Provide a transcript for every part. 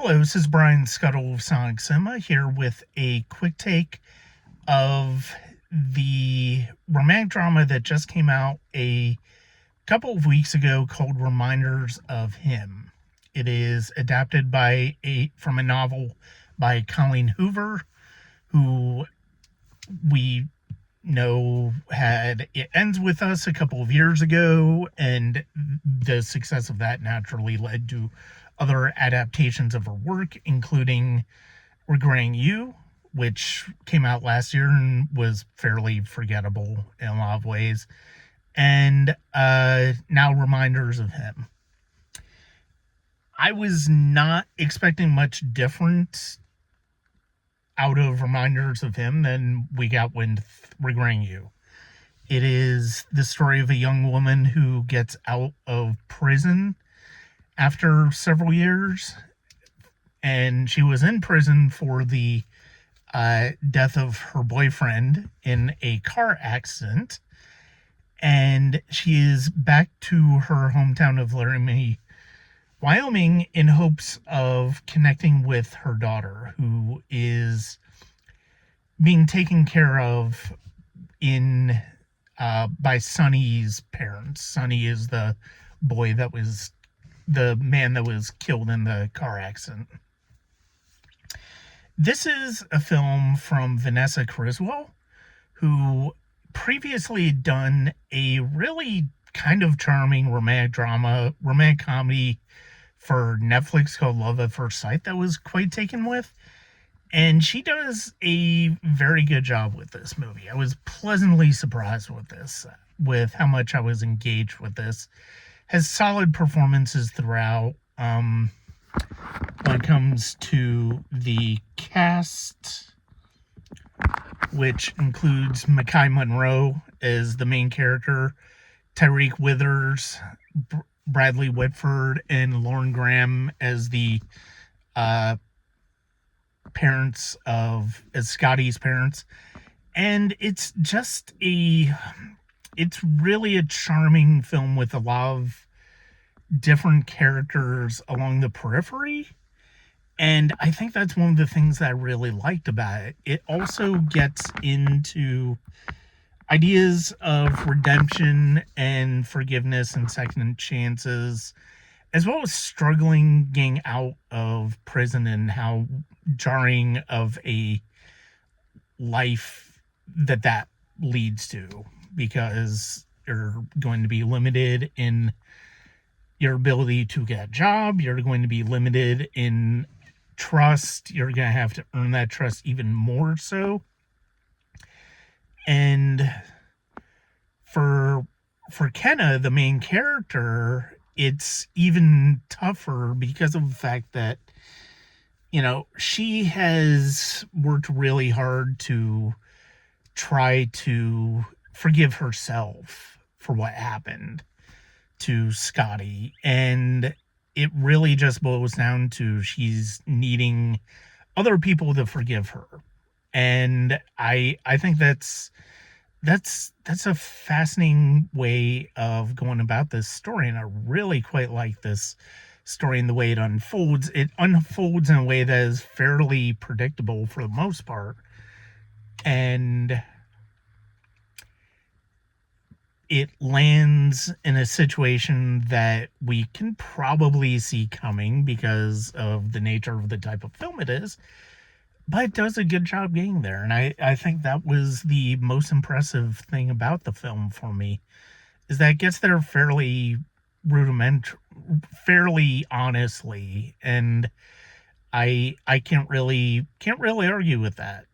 Hello, this is Brian Scuttle of Sonic Cinema here with a quick take of the romantic drama that just came out a couple of weeks ago called Reminders of Him. It is adapted from a novel by Colleen Hoover, who we know had It Ends With Us a couple of years ago, and the success of that naturally led to other adaptations of her work, including Regretting You, which came out last year and was fairly forgettable in a lot of ways, and now Reminders of Him. I was not expecting much different out of Reminders of Him than we got with Regretting You. It is the story of a young woman who gets out of prison after several years, and she was in prison for the death of her boyfriend in a car accident, and she is back to her hometown of Laramie, Wyoming, in hopes of connecting with her daughter, who is being taken care of by Sonny's parents. Sonny is the man that was killed in the car accident. This is a film from Vanessa Criswell, who previously done a really kind of charming romantic comedy for Netflix called Love at First Sight that was quite taken with. And she does a very good job with this movie. I was pleasantly surprised with how much I was engaged with this. Has solid performances throughout. When it comes to the cast, which includes Mekhi Monroe as the main character, Tyreek Withers, Bradley Whitford, and Lauren Graham as the Scotty's parents. And it's really a charming film with a lot of different characters along the periphery. And I think that's one of the things that I really liked about it. It also gets into ideas of redemption and forgiveness and second chances, as well as struggling getting out of prison and how jarring of a life that leads to, because you're going to be limited in your ability to get a job. You're going to be limited in trust. You're going to have to earn that trust even more so. And for Kenna, the main character, it's even tougher because of the fact that, she has worked really hard to try to forgive herself for what happened to Scotty, and it really just boils down to she's needing other people to forgive her. And I think that's a fascinating way of going about this story, and I really quite like this story and the way it unfolds. It unfolds in a way that is fairly predictable for the most part, and it lands in a situation that we can probably see coming because of the nature of the type of film it is, but it does a good job getting there. And I think that was the most impressive thing about the film for me, is that it gets there fairly fairly honestly, and I can't really argue with that.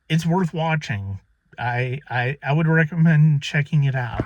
It's worth watching. I would recommend checking it out.